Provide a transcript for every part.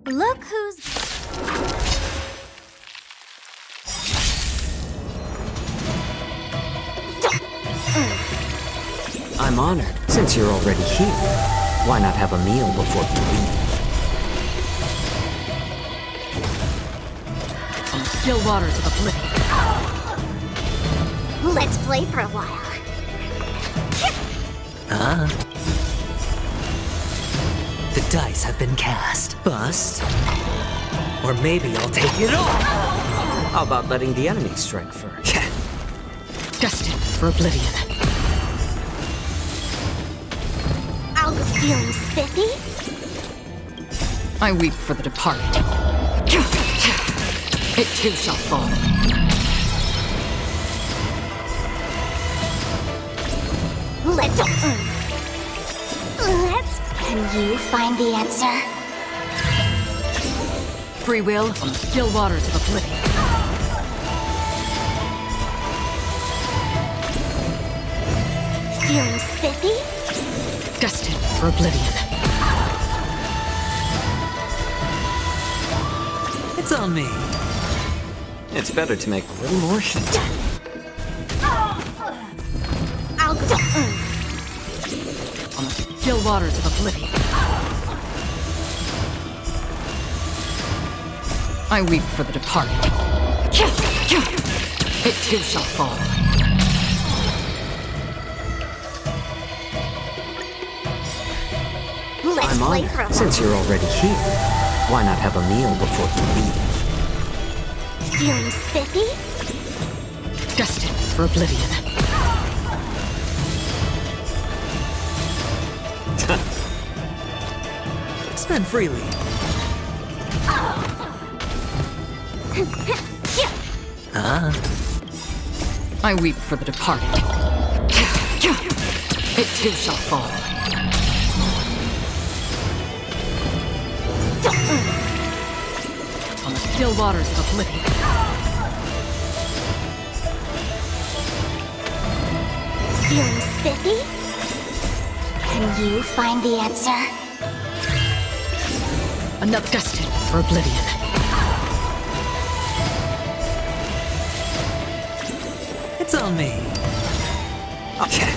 Look who's... I'm honored. Since you're already here, why not have a meal before you leave? On the still waters of oblivion. Let's play for a while. The dice have been cast. Bust. Or maybe I'll take it all. How about letting the enemy strike first? Destined for oblivion. I'll go feeling spiffy. I weep for the departed. It too shall fall. Let's... Can you find the answer? Free will on the still waters of oblivion. Feeling spiffy? Destined for oblivion. It's on me. It's better to make a little more shit. I'll go... On the still waters of oblivion. I weep for the departed. It too shall fall. Let's I'm play honored. for a while. Since you're already here, why not have a meal before you leave? Feeling spiffy? Destined for oblivion. Spend freely. I weep for the departed. It too shall fall. On the still waters of oblivion. Feeling spiffy? Can you find the answer? Another destined for oblivion. It's on me. Okay.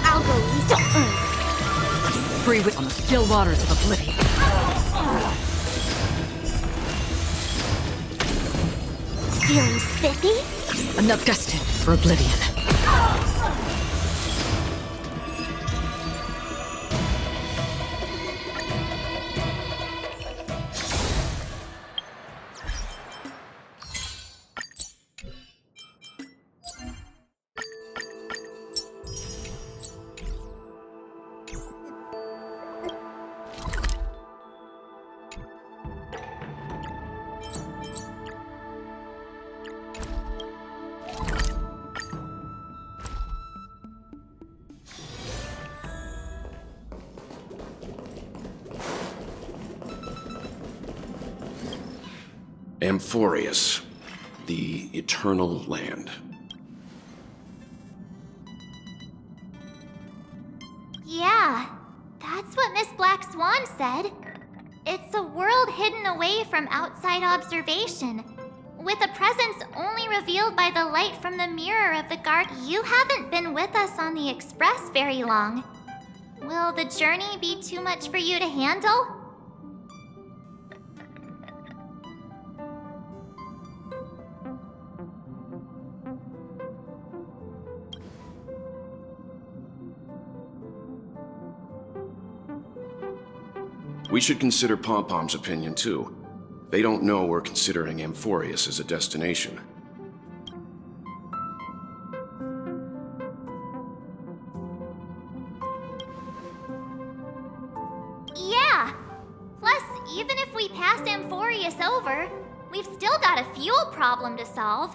I'll go easy. Free will on the still waters of oblivion. Feeling spiffy? Another destined for oblivion. Amphorius, the eternal land. Yeah, that's what Miss Black Swan said. It's a world hidden away from outside observation, with a presence only revealed by the light from the mirror of the guard. You haven't been with us on the Express very long. Will the journey be too much for you to handle? We should consider Pom-Pom's opinion, too. They don't know we're considering Amphorius as a destination. Yeah! Plus, even if we pass Amphorius over, we've still got a fuel problem to solve.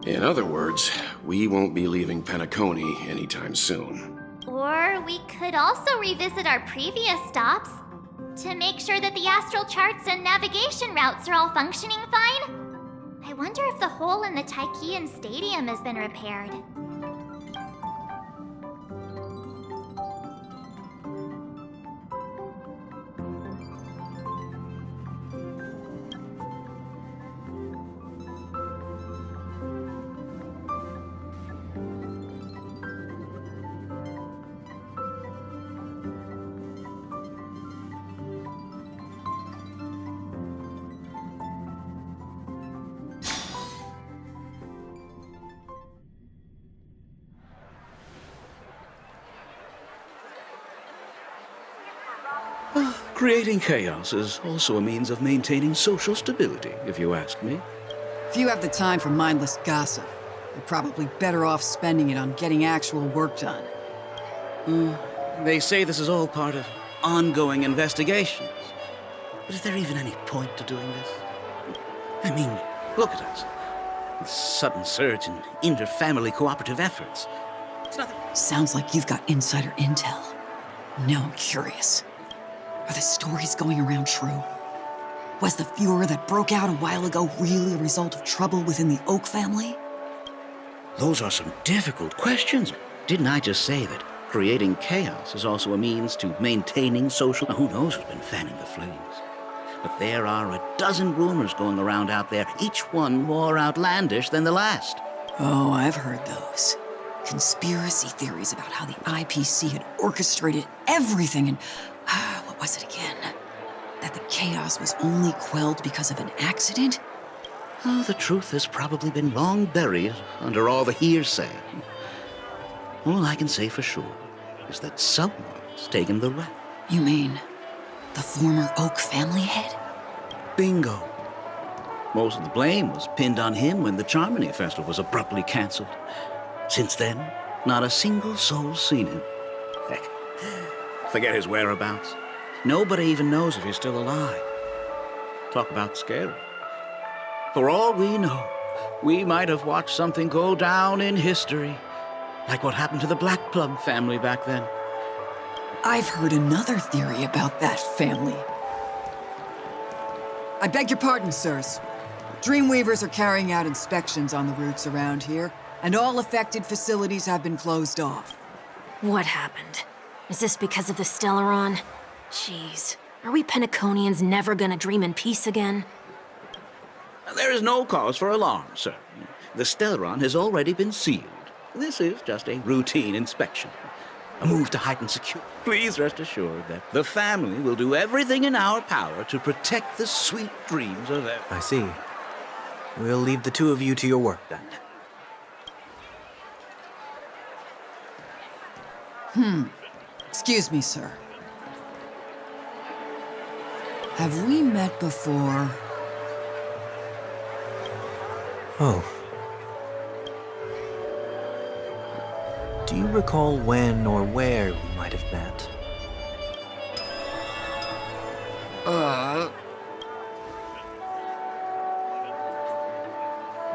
In other words, we won't be leaving Penacony anytime soon. Or we could also revisit our previous stops. To make sure that the astral charts and navigation routes are all functioning fine? I wonder if the hole in the Tychean Stadium has been repaired. Creating chaos is also a means of maintaining social stability, if you ask me. If you have the time for mindless gossip, you're probably better off spending it on getting actual work done. They say this is all part of ongoing investigations. But is there even any point to doing this? I mean, look at us. This sudden surge in inter-family cooperative efforts. It's nothing. Sounds like you've got insider intel. Now I'm curious. Are the stories going around true? Was the furor that broke out a while ago really a result of trouble within the Oak family? Those are some difficult questions. Didn't I just say that creating chaos is also a means to maintaining social... Who knows who's been fanning the flames? But there are a dozen rumors going around out there, each one more outlandish than the last. Oh, I've heard those. Conspiracy theories about how the IPC had orchestrated everything and... what was it again? That the chaos was only quelled because of an accident? Oh, the truth has probably been long buried under all the hearsay. All I can say for sure is that someone's taken the rap. You mean the former Oak family head? Bingo. Most of the blame was pinned on him when the Charmony Festival was abruptly cancelled. Since then, not a single soul's seen him. Heck, forget his whereabouts. Nobody even knows if he's still alive. Talk about scary. For all we know, we might have watched something go down in history, like what happened to the Black Plum family back then. I've heard another theory about that family. I beg your pardon, sirs. Dreamweavers are carrying out inspections on the routes around here, and all affected facilities have been closed off. What happened? Is this because of the Stellaron? Jeez, are we Penaconians never gonna dream in peace again? There is no cause for alarm, sir. The Stellaron has already been sealed. This is just a routine inspection. A move to heighten security. Please rest assured that the family will do everything in our power to protect the sweet dreams of everyone. I see. We'll leave the two of you to your work then. Excuse me, sir. Have we met before? Oh. Do you recall when or where we might have met?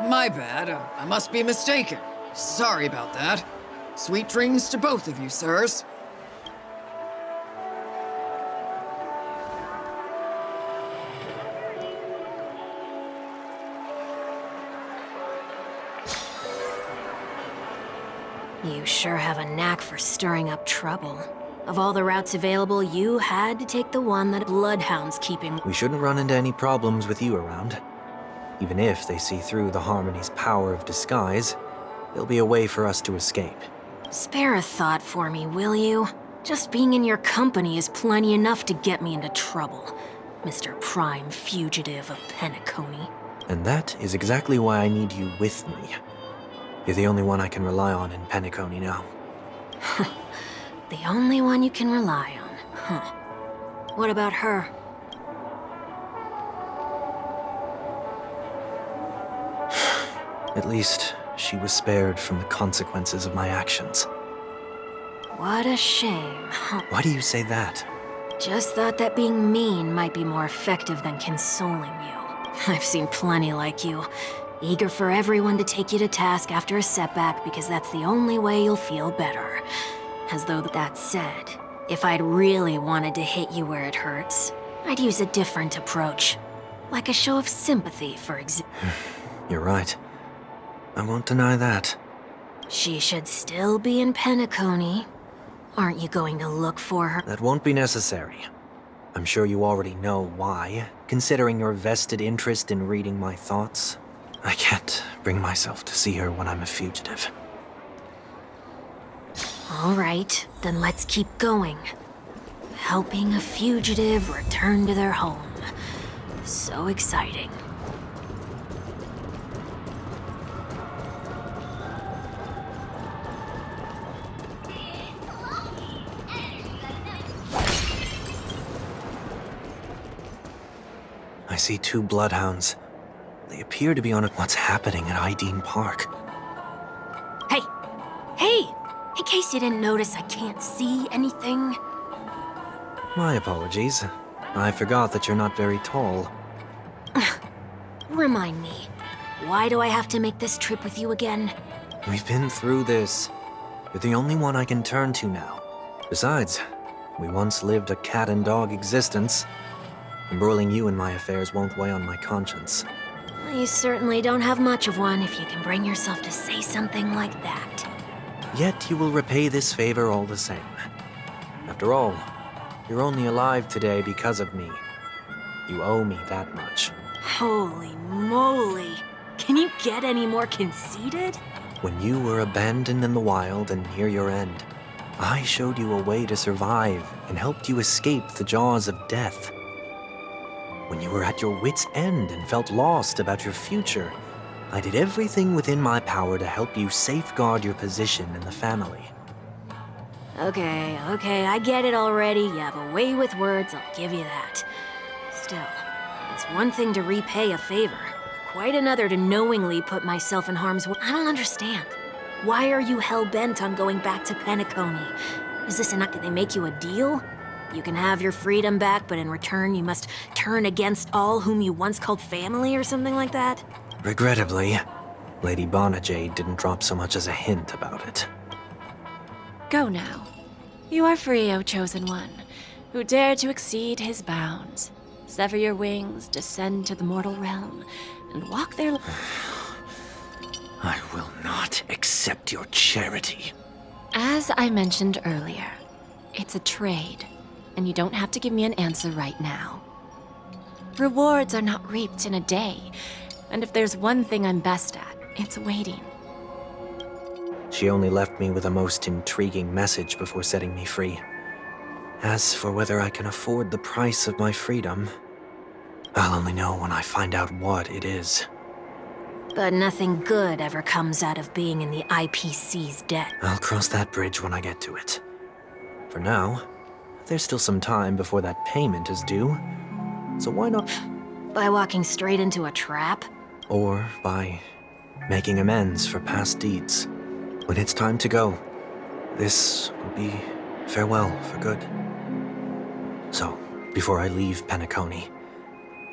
My bad. I must be mistaken. Sorry about that. Sweet dreams to both of you, sirs. You sure have a knack for stirring up trouble. Of all the routes available, you had to take the one that Bloodhound's keeping. We shouldn't run into any problems with you around. Even if they see through the Harmony's power of disguise, there'll be a way for us to escape. Spare a thought for me, will you? Just being in your company is plenty enough to get me into trouble, Mr. Prime Fugitive of Penacony. And that is exactly why I need you with me. You're the only one I can rely on in Penacony now. The only one you can rely on, huh? What about her? At least, she was spared from the consequences of my actions. What a shame, huh? Why do you say that? Just thought that being mean might be more effective than consoling you. I've seen plenty like you. Eager for everyone to take you to task after a setback because that's the only way you'll feel better. As though that said, If I'd really wanted to hit you where it hurts, I'd use a different approach. Like a show of sympathy, for example. You're right. I won't deny that. She should still be in Penacony. Aren't you going to look for her? That won't be necessary. I'm sure you already know why, considering your vested interest in reading my thoughts. I can't bring myself to see her when I'm a fugitive. All right, then let's keep going. Helping a fugitive return to their home. So exciting. I see 2 bloodhounds. They appear to be on what's happening at Ideen Park. Hey! Hey! In case you didn't notice, I can't see anything. My apologies. I forgot that you're not very tall. Remind me, why do I have to make this trip with you again? We've been through this. You're the only one I can turn to now. Besides, we once lived a cat-and-dog existence. Embroiling you in my affairs won't weigh on my conscience. You certainly don't have much of one if you can bring yourself to say something like that. Yet you will repay this favor all the same. After all, you're only alive today because of me. You owe me that much. Holy moly! Can you get any more conceited? When you were abandoned in the wild and near your end, I showed you a way to survive and helped you escape the jaws of death. When you were at your wit's end and felt lost about your future, I did everything within my power to help you safeguard your position in the family. Okay, I get it already. You have a way with words, I'll give you that. Still, it's one thing to repay a favor, quite another to knowingly put myself in harm's way. I don't understand. Why are you hell-bent on going back to Penacony? Is this an act? Did they make you a deal? You can have your freedom back, but in return you must turn against all whom you once called family or something like that? Regrettably, Lady Bonajade didn't drop so much as a hint about it. Go now. You are free, O Chosen One, who dare to exceed his bounds. Sever your wings, descend to the mortal realm, and walk their... I will not accept your charity. As I mentioned earlier, it's a trade, and you don't have to give me an answer right now. Rewards are not reaped in a day, and if there's one thing I'm best at, it's waiting. She only left me with a most intriguing message before setting me free. As for whether I can afford the price of my freedom, I'll only know when I find out what it is. But nothing good ever comes out of being in the IPC's debt. I'll cross that bridge when I get to it. For now, there's still some time before that payment is due, so why not? By walking straight into a trap? Or by making amends for past deeds. When it's time to go, this will be farewell for good. So, before I leave Penacony,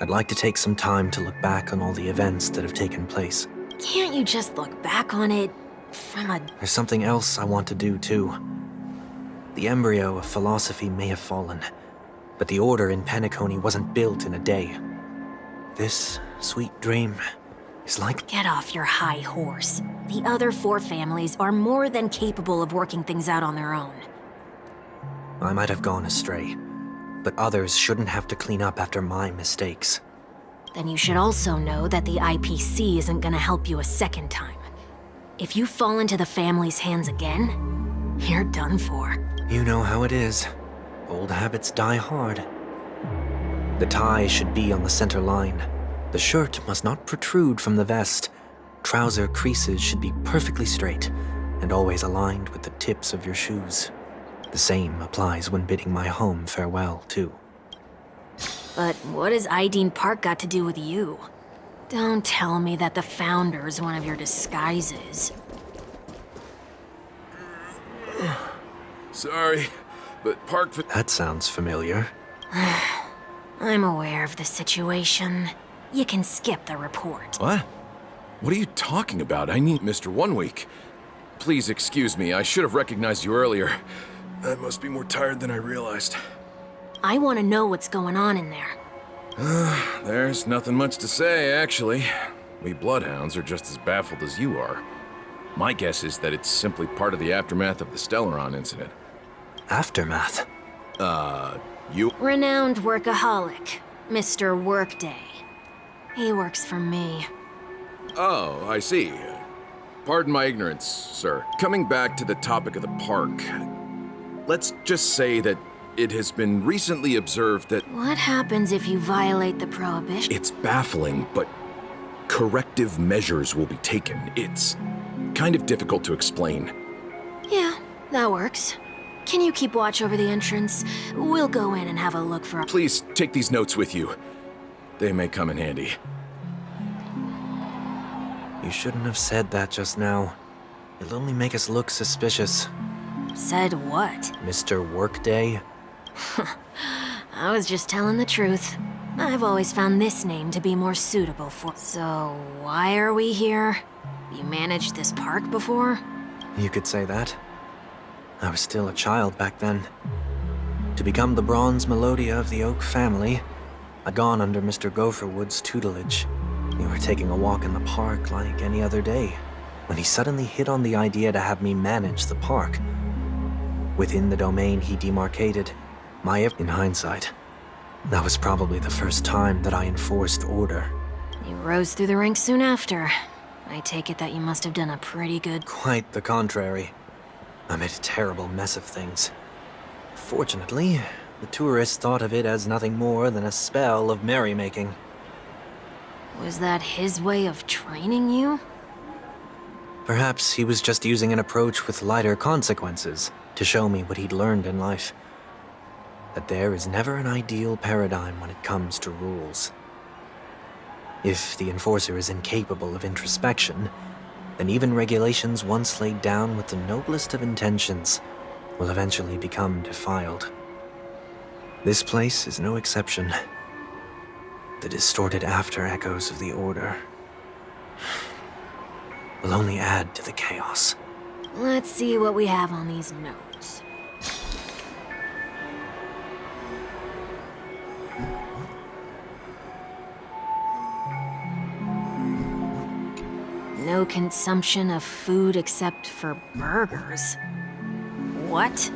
I'd like to take some time to look back on all the events that have taken place. Can't you just look back on it from a... There's something else I want to do, too. The embryo of philosophy may have fallen, but the order in Penacony wasn't built in a day. This sweet dream is like... Get off your high horse. The other 4 families are more than capable of working things out on their own. I might have gone astray, but others shouldn't have to clean up after my mistakes. Then you should also know that the IPC isn't gonna help you a second time. If you fall into the family's hands again, you're done for. You know how it is. Old habits die hard. The tie should be on the center line. The shirt must not protrude from the vest. Trouser creases should be perfectly straight, and always aligned with the tips of your shoes. The same applies when bidding my home farewell, too. But what has Ideen Park got to do with you? Don't tell me that the Founder's one of your disguises. Sorry, but Park... That sounds familiar. I'm aware of the situation. You can skip the report. What? What are you talking about? I need Mr. 1 Week. Please excuse me, I should have recognized you earlier. I must be more tired than I realized. I want to know what's going on in there. There's nothing much to say, actually. We bloodhounds are just as baffled as you are. My guess is that it's simply part of the aftermath of the Stellaron incident. Aftermath? You... Renowned workaholic, Mr. Workday. He works for me. Oh, I see. Pardon my ignorance, sir. Coming back to the topic of the park, let's just say that it has been recently observed that... What happens if you violate the prohibition? It's baffling, but corrective measures will be taken. It's kind of difficult to explain. Yeah, that works. Can you keep watch over the entrance? We'll go in and have a look for... Please take these notes with you. They may come in handy. You shouldn't have said that just now. It'll only make us look suspicious. Said what? Mr. Workday? I was just telling the truth. I've always found this name to be more suitable for... So, why are we here? You managed this park before? You could say that. I was still a child back then. To become the bronze Melodia of the Oak family, I'd gone under Mr. Gopherwood's tutelage. We were taking a walk in the park like any other day, when he suddenly hit on the idea to have me manage the park. Within the domain he demarcated, in hindsight, that was probably the first time that I enforced order. You rose through the ranks soon after. I take it that you must have done a pretty good... Quite the contrary. I made a terrible mess of things. Fortunately, the tourists thought of it as nothing more than a spell of merrymaking. Was that his way of training you? Perhaps he was just using an approach with lighter consequences to show me what he'd learned in life. That there is never an ideal paradigm when it comes to rules. If the enforcer is incapable of introspection, then even regulations once laid down with the noblest of intentions will eventually become defiled. This place is no exception. The distorted after-echoes of the Order will only add to the chaos. Let's see what we have on these notes. No consumption of food except for burgers. What?